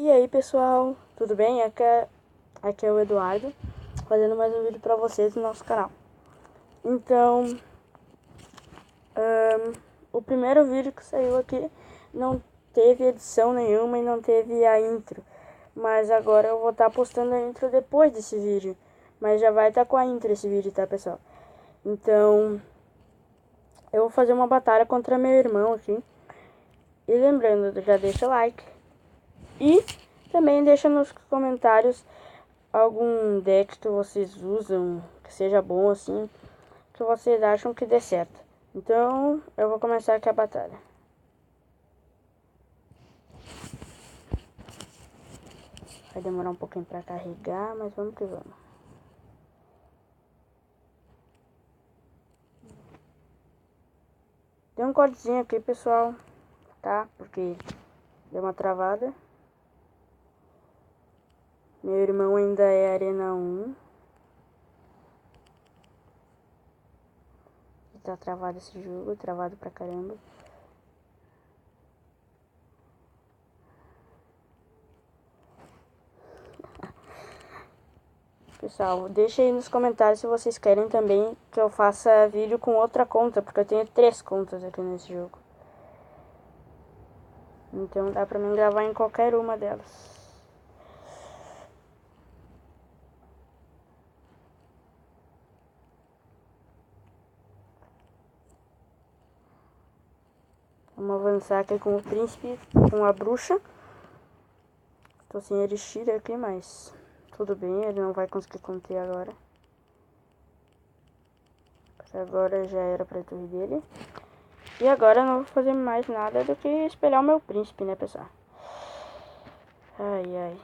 E aí pessoal, tudo bem? Aqui é o Eduardo, fazendo mais um vídeo pra vocês no nosso canal. Então, o primeiro vídeo que saiu aqui não teve edição nenhuma e não teve a intro. Mas agora eu vou estar postando a intro depois desse vídeo. Mas já vai estar com a intro esse vídeo, tá pessoal? Então, eu vou fazer uma batalha contra meu irmão aqui. E lembrando, já deixa o like. E também deixa nos comentários algum deck que vocês usam, que seja bom assim, que vocês acham que dê certo. Então, eu vou começar aqui a batalha. Vai demorar um pouquinho pra carregar, mas vamos que vamos. Tem um cortezinho aqui, pessoal, tá? Porque deu uma travada. Meu irmão ainda é Arena 1. Tá travado esse jogo, travado pra caramba. Pessoal, deixa aí nos comentários se vocês querem também que eu faça vídeo com outra conta, porque eu tenho 3 contas aqui nesse jogo. Então dá pra mim gravar em qualquer uma delas. Vamos avançar aqui com o príncipe, com a bruxa. Tô sem elixir aqui, mas tudo bem, ele não vai conseguir conter agora. Porque agora já era pra torre dele. E agora eu não vou fazer mais nada do que espelhar o meu príncipe, né, pessoal? Ai, ai.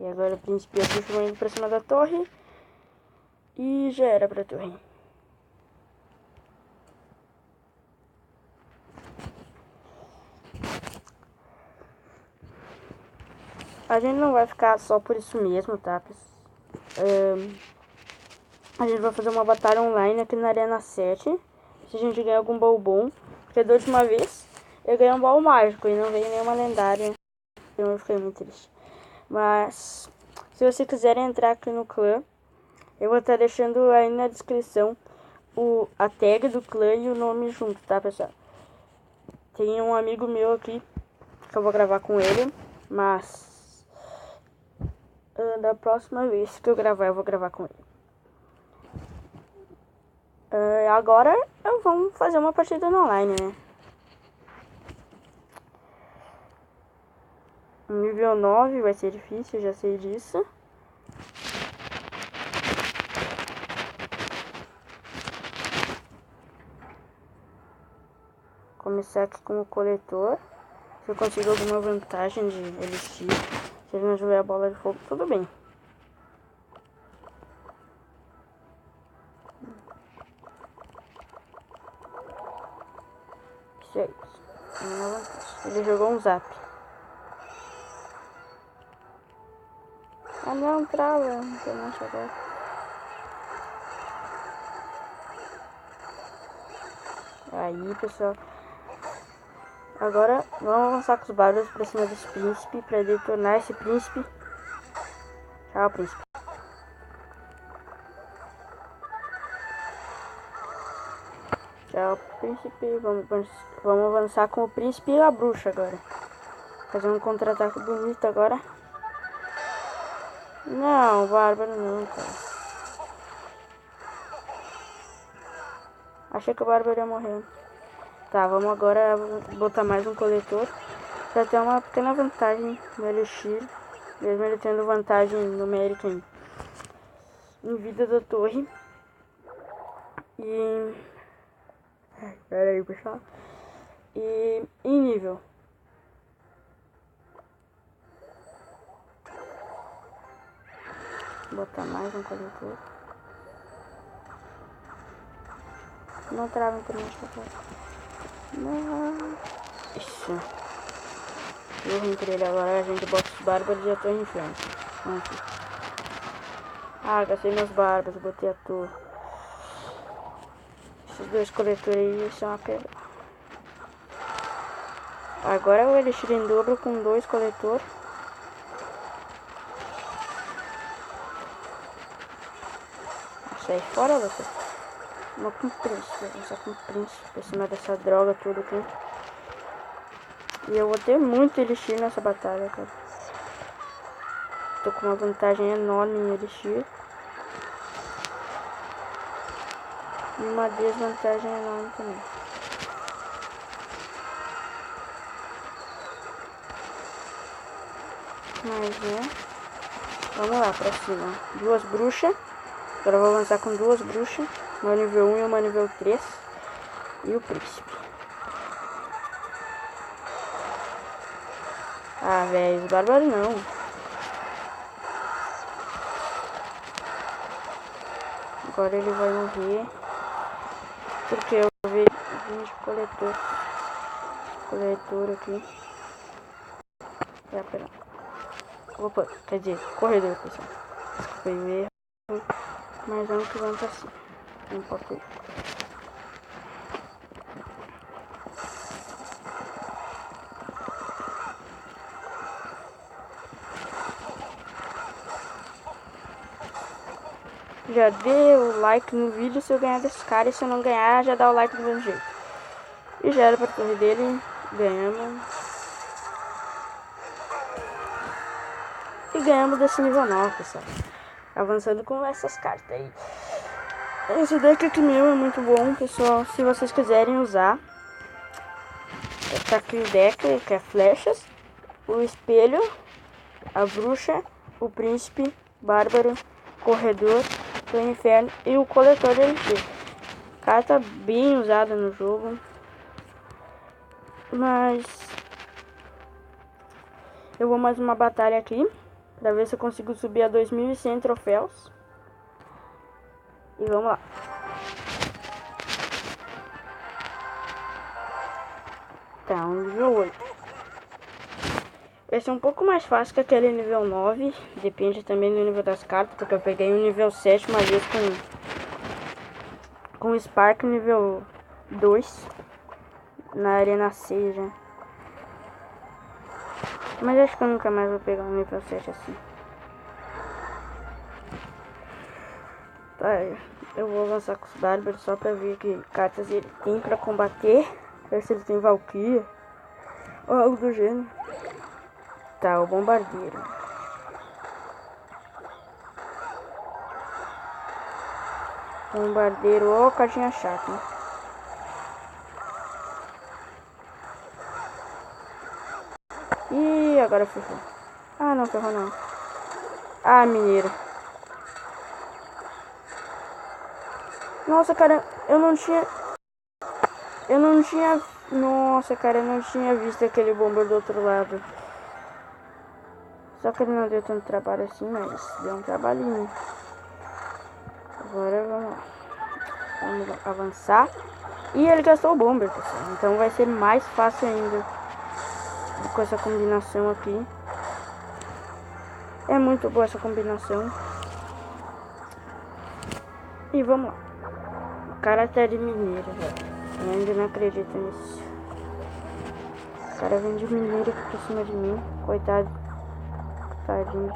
E agora o príncipe e a bruxa vão indo pra cima da torre. E já era pra torre. A gente não vai ficar só por isso mesmo, tá? A gente vai fazer uma batalha online aqui na Arena 7. Se a gente ganhar algum baú bom. Porque da última vez eu ganhei um baú mágico e não veio nenhuma lendária. Então eu fiquei muito triste. Mas se vocês quiserem entrar aqui no clã, eu vou estar deixando aí na descrição a tag do clã e o nome junto, tá, pessoal? Tem um amigo meu aqui que eu vou gravar com ele, mas da próxima vez que eu gravar, eu vou gravar com ele. Agora vamos fazer uma partida no online, né? Nível 9 vai ser difícil, já sei disso. Começar aqui com o coletor. Se eu consigo alguma vantagem de elixir, se ele não jogar a bola de fogo, tudo bem. Isso é isso. Ele jogou um zap. Ah não, trava. Não tem mais agora. Aí, pessoal. Agora vamos avançar com os bárbaros pra cima desse príncipe, pra detonar esse príncipe. Tchau, príncipe. Tchau, príncipe. Vamos avançar com o príncipe e a bruxa agora. Fazer um contra-ataque bonito agora. Não, bárbaro não, cara. Achei que o bárbaro ia morrer. Tá, vamos agora botar mais um coletor. Pra ter uma pequena vantagem no elixir. Mesmo ele tendo vantagem numérica em vida da torre. E... Pera aí, pessoal. E em nível. Vou botar mais um coletor. Não trava também, não. Isso. Eu entre ele agora, a gente bota os bárbaros e a torre inferno. Aqui. Ah, gastei meus bárbaros, botei a torre. Esses dois coletores aí são a quebra. Agora o elixir em dobro com 2 coletor. Sai fora, Lucas. Vou com príncipe. Vou usar com príncipe por cima dessa droga tudo aqui. E eu vou ter muito elixir nessa batalha, cara. Tô com uma vantagem enorme em elixir. E uma desvantagem enorme também. Mas vamos lá pra cima. 2 bruxas. Agora eu vou avançar com 2 bruxas. Uma nível 1 e uma nível 3. E o príncipe. Ah, velho, os bárbaros não. Agora ele vai morrer. Porque eu vi de coletor. Coletor aqui. Pera. Opa, quer dizer, corredor, pessoal. Desculpa aí o erro. Mas vamos que vamos pra cima. Não pode ir. Já dê o like no vídeo se eu ganhar desse cara. E se eu não ganhar, já dá o like do mesmo jeito. E já era pra torre dele. Ganhamos. E ganhamos desse nível 9, pessoal. Avançando com essas cartas aí. Esse deck aqui meu é muito bom, pessoal. Se vocês quiserem usar. Tá aqui o deck, que é flechas. O espelho. A bruxa. O príncipe. Bárbaro. Corredor. O inferno. E o coletor de LP. Carta bem usada no jogo. Mas eu vou mais uma batalha aqui. Pra ver se eu consigo subir a 2100 troféus. E vamos lá. Tá, um nível 8. Esse é um pouco mais fácil que aquele nível 9. Depende também do nível das cartas. Porque eu peguei um nível 7 uma vez com Spark nível 2. Na arena 6 já. Mas acho que eu nunca mais vou pegar um nível 7 assim. Tá, eu vou avançar com os bárbaros só pra ver que cartas ele tem pra combater. Ver se ele tem Valkyria ou algo do gênero. Tá, o bombardeiro. Bombardeiro, ó, cartinha chata, né? Ih, agora ferrou. Ah, não ferrou não. Ah, mineiro. Nossa, cara, eu não tinha... Nossa, cara, eu não tinha visto aquele bomber do outro lado. Só que ele não deu tanto trabalho assim, mas deu um trabalhinho. Agora vamos avançar. E ele gastou o bomber, pessoal. Então vai ser mais fácil ainda com essa combinação aqui. É muito boa essa combinação. E vamos lá. O cara tá de mineiro, velho. Eu ainda não acredito nisso. O cara vem de mineiro aqui por cima de mim. Coitado. Tadinho.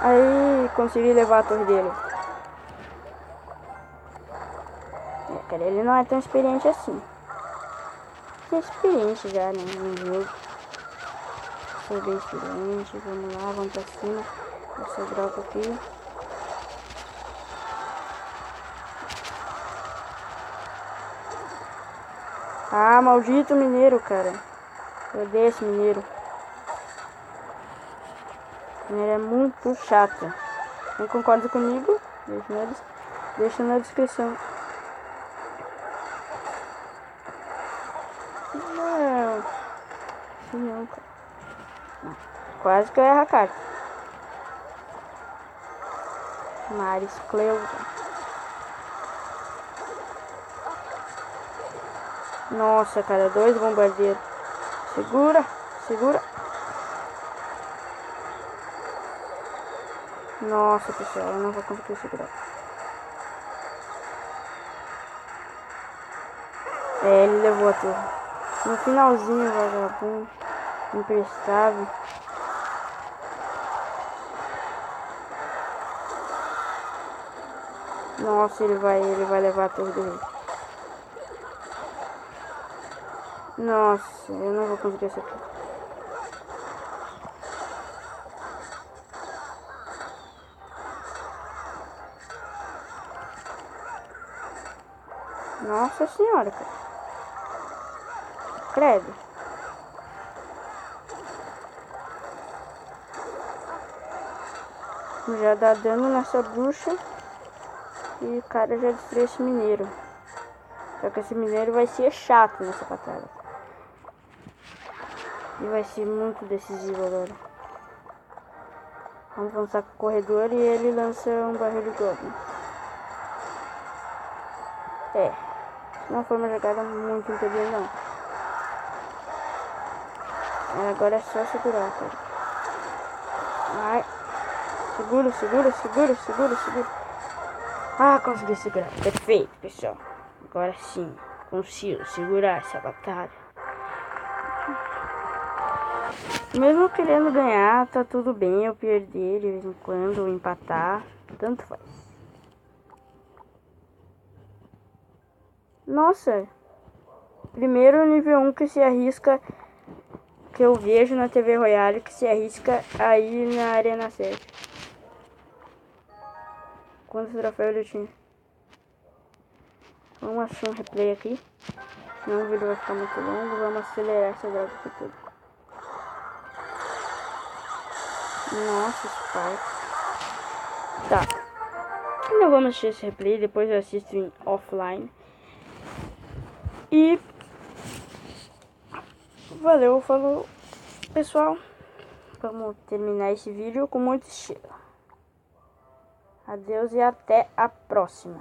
Aí consegui levar a torre dele. Cara, ele não é tão experiente assim. É experiente já, né, no jogo. Sou bem experiente. Vamos lá, vamos pra cima. Essa droga aqui. Ah, maldito mineiro, cara. Eu odeio esse mineiro. O mineiro é muito chato. Não concorda comigo? Deixa na descrição. Não. Não, cara. Não. Quase que eu erro a carta. Maris Cleusa. Nossa, cara, 2 bombardeiros. Segura, segura. Nossa, pessoal, eu não vou conseguir segurar. É, ele levou a torre. No finalzinho, vagabundo. Imprestável. Nossa, ele vai levar a torre do rei. Nossa, eu não vou conseguir essa aqui. Nossa senhora, cara. Credo. Já dá dano nessa bruxa. E o cara já destruiu esse mineiro. Só que esse mineiro vai ser chato nessa batalha. E vai ser muito decisivo agora. Vamos avançar com o corredor e ele lança um barril de goblin. É. Não foi uma jogada muito inteligente, não. Agora é só segurar, cara. Ai. Segura. Ah, consegui segurar. Perfeito, pessoal. Agora sim, consigo segurar essa batalha. Mesmo querendo ganhar, tá tudo bem eu perder de vez em quando, ou empatar. Tanto faz. Nossa. Primeiro nível 1 que se arrisca, que eu vejo na TV Royale, que se arrisca aí na Arena 7. Quantos troféus eu tinha? Vamos achar um replay aqui. Senão o vídeo vai ficar muito longo. Vamos acelerar essa droga aqui tudo. Nossa, Spark. Tá. Ainda vamos assistir esse replay. Depois eu assisto em offline. E... valeu, falou, pessoal. Vamos terminar esse vídeo com muito estilo. Adeus e até a próxima.